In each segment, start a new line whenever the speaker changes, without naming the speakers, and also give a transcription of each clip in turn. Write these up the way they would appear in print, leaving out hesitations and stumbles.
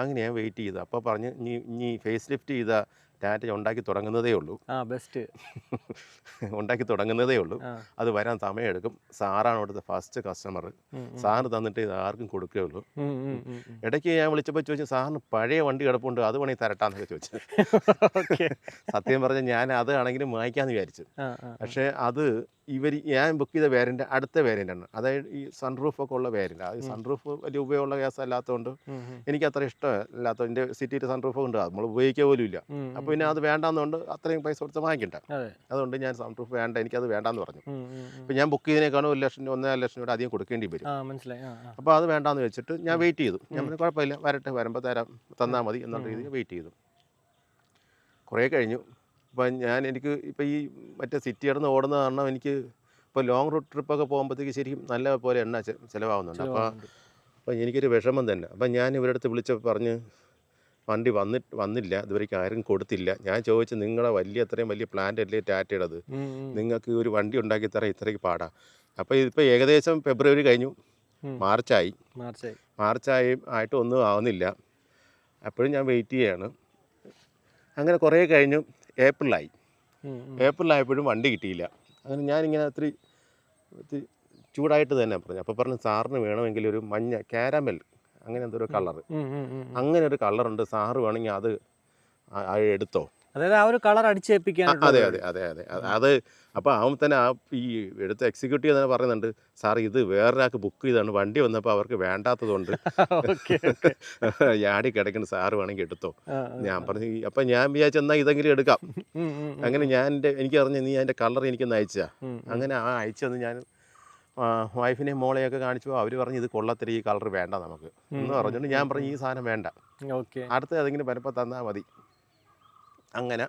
അങ്ങനെ ഞാൻ വെയിറ്റ് ചെയ്തു. അപ്പോൾ പറഞ്ഞ് ഇനി ഫേസ് ലിഫ്റ്റ് ചെയ്ത ടാറ്റ ഉണ്ടാക്കി തുടങ്ങുന്നതേ ഉള്ളൂ,
ബെസ്റ്റ്.
ഉണ്ടാക്കി തുടങ്ങുന്നതേ ഉള്ളൂ, അത് വരാൻ സമയമെടുക്കും, സാറാണ് അവിടുത്തെ ഫസ്റ്റ് കസ്റ്റമർ, സാറ് തന്നിട്ട് ഇത് ആർക്കും കൊടുക്കുകയുള്ളൂ. ഇടയ്ക്ക് ഞാൻ വിളിച്ചപ്പോൾ ചോദിച്ചു, സാറിന് പഴയ വണ്ടി കിടപ്പുണ്ട്, അത് വേണമെങ്കിൽ തരട്ടാന്നൊക്കെ ചോദിച്ചു. സത്യം പറഞ്ഞാൽ ഞാൻ അത് ആണെങ്കിലും വാങ്ങിക്കാമെന്ന് വിചാരിച്ചു. പക്ഷേ അത് ഞാൻ ബുക്ക് ചെയ്ത വേരിയൻ്റ് അടുത്ത വേരിയൻ്റാണ്, അതായത് ഈ സൺറൂഫ് ഒക്കെ ഉള്ള വേരിയൻ്റ്. അത് സൺറൂഫ് വലിയ ഉപയോഗമുള്ള ഗ്യാസ് അല്ലാത്തതുകൊണ്ട് എനിക്ക് അത്ര ഇഷ്ടമല്ലാത്ത, എൻ്റെ സിറ്റിയിൽ സൺറൂഫ് ഉണ്ട്, നമ്മൾ ഉപയോഗിക്കുക പോലും ഇല്ല. അപ്പോൾ പിന്നെ അത് വേണ്ടാന്നുകൊണ്ട് അത്രയും പൈസ കൊടുത്ത് വാങ്ങിക്കണ്ട, അതുകൊണ്ട് ഞാൻ സൺറൂഫ് വേണ്ട, എനിക്കത് വേണ്ടാന്ന് പറഞ്ഞു. അപ്പോൾ ഞാൻ ബുക്ക് ചെയ്തതിനേക്കാളും 1 ലക്ഷം രൂപ അധികം കൊടുക്കേണ്ടി വരും. അപ്പോൾ അത് വേണ്ടാന്ന് വെച്ചിട്ട് ഞാൻ വെയിറ്റ് ചെയ്തു. ഞാൻ പറഞ്ഞു കുഴപ്പമില്ല, വരട്ടെ, വരുമ്പോൾ തന്നാൽ മതി എന്നുള്ള രീതിയിൽ വെയിറ്റ് ചെയ്തു. കുറേ കഴിഞ്ഞു. അപ്പം എനിക്ക് ഇപ്പോൾ ഈ മറ്റേ സിറ്റി കിടന്ന് ഓടുന്നത് കാരണം എനിക്ക് ഇപ്പോൾ ലോങ് റൂട്ട് ട്രിപ്പൊക്കെ പോകുമ്പോഴത്തേക്ക് ശരിക്കും നല്ല പോലെ എണ്ണ ചിലവാകുന്നുണ്ട്. അപ്പോൾ എനിക്കൊരു വിഷമം തന്നെ. അപ്പം ഞാൻ ഇവരുടെ അടുത്ത് വിളിച്ചപ്പോൾ പറഞ്ഞ് വണ്ടി വന്നില്ല, ഇതുവരെയ്ക്ക് ആരും കൊടുത്തില്ല. ഞാൻ ചോദിച്ചു, നിങ്ങളെ അത്രയും വലിയ പ്ലാന്റ് അല്ലേ ടാറ്റയുടേത്, നിങ്ങൾക്ക് ഒരു വണ്ടി ഉണ്ടാക്കി തരാൻ ഇത്രയ്ക്ക് പാടാ? അപ്പോൾ ഇതിപ്പോൾ ഏകദേശം ഫെബ്രുവരി കഴിഞ്ഞു, മാർച്ചായി ആയിട്ട് ഒന്നും ആവുന്നില്ല. അപ്പോഴും ഞാൻ വെയിറ്റ് ചെയ്യാണ്. അങ്ങനെ കുറേ കഴിഞ്ഞു, ഏപ്രിലായപ്പോഴും വണ്ടി കിട്ടിയില്ല. അങ്ങനെ ഞാനിങ്ങനെ ഒത്തിരി ചൂടായിട്ട് തന്നെ പറഞ്ഞു. അപ്പോൾ പറഞ്ഞു, സാറിന് വേണമെങ്കിൽ ഒരു മഞ്ഞ കാരമൽ അങ്ങനെ എന്തൊരു കളർ, അങ്ങനെ ഒരു കളറുണ്ട്, സാറ് വേണമെങ്കിൽ അത് എടുത്തോ.
അതായത് ആ ഒരു കളർ അടിച്ചേൽപ്പിക്കാൻ.
അതെ. അത് അപ്പോൾ ആവുമ്പോൾ തന്നെ ഈ എടുത്ത എക്സിക്യൂട്ടീവ് തന്നെ പറയുന്നുണ്ട്, സാർ ഇത് വേറൊരാൾക്ക് ബുക്ക് ചെയ്താണ്, വണ്ടി വന്നപ്പോൾ അവർക്ക് വേണ്ടാത്തതുകൊണ്ട് യാടി കിടക്കുന്ന, സാറ് വേണമെങ്കിൽ എടുത്തോ. ഞാൻ പറഞ്ഞു, അപ്പം ഞാൻ വിചാരിച്ചെന്നാൽ ഇതെങ്കിലും എടുക്കാം. അങ്ങനെ എനിക്ക് അറിഞ്ഞ നീ അതിൻ്റെ കളർ എനിക്കൊന്ന് അയച്ചാ. അങ്ങനെ അയച്ചെന്ന് ഞാൻ വൈഫിനെയും മോളെയൊക്കെ കാണിച്ചപ്പോൾ അവർ പറഞ്ഞു, ഇത് കൊള്ളത്തില്ല, ഈ കളർ വേണ്ട നമുക്ക് എന്ന് പറഞ്ഞുകൊണ്ട് ഞാൻ പറഞ്ഞു, ഈ സാധനം വേണ്ട, അടുത്ത ഏതെങ്കിലും വരുമ്പോൾ തന്നാൽ മതി. അങ്ങനെ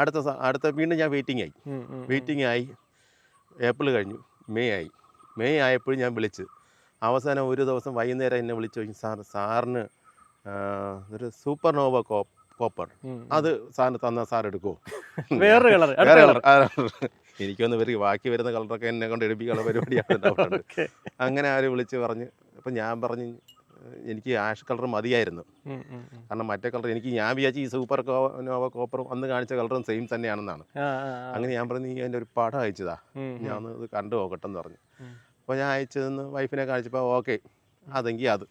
അടുത്ത വീണ്ടും ഞാൻ വെയിറ്റിംഗ് ആയി. ഏപ്രിൽ കഴിഞ്ഞു, മെയ് ആയപ്പോഴും ഞാൻ വിളിച്ച് അവസാനം ഒരു ദിവസം വൈകുന്നേരം എന്നെ വിളിച്ചു ചോദിച്ചു, സാറിന് ഒരു സൂപ്പർ നോവ കോപ്പർ അത് സാറിന് തന്നാൽ സാർ എടുക്കുമോ?
വേറെ കളർ
എനിക്കൊന്ന് ബാക്കി വരുന്ന കളറൊക്കെ എന്നെ കൊണ്ട് എടുപ്പിക്കാനുള്ള പരിപാടിയാണ്. അങ്ങനെ അവർ വിളിച്ച് പറഞ്ഞ്, അപ്പം ഞാൻ പറഞ്ഞു, എനിക്ക് ആഷ് കളർ മതിയായിരുന്നു, കാരണം മറ്റേ കളർ ഞാൻ വിചാരിച്ചു ഈ സൂപ്പർ നോവ കോപ്പറും അന്ന് കാണിച്ച കളറും സെയിം തന്നെയാണെന്നാണ്. അങ്ങനെ ഞാൻ പറഞ്ഞു, നീ അതിൻ്റെ ഒരു പടം അയച്ചതാ, ഞാൻ ഒന്ന് ഇത് കണ്ടു നോക്കട്ടെ എന്ന് പറഞ്ഞു. അപ്പോൾ ഞാൻ അയച്ചതെന്ന് വൈഫിനെ കാണിച്ചപ്പോൾ ഓക്കെ, അതെങ്കിൽ അത്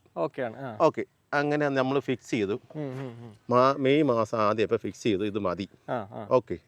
ഓക്കെ. അങ്ങനെ നമ്മൾ ഫിക്സ് ചെയ്തു, മെയ് മാസം ആദ്യം ഇപ്പോൾ ഫിക്സ് ചെയ്തു, ഇത് മതി, ഓക്കെ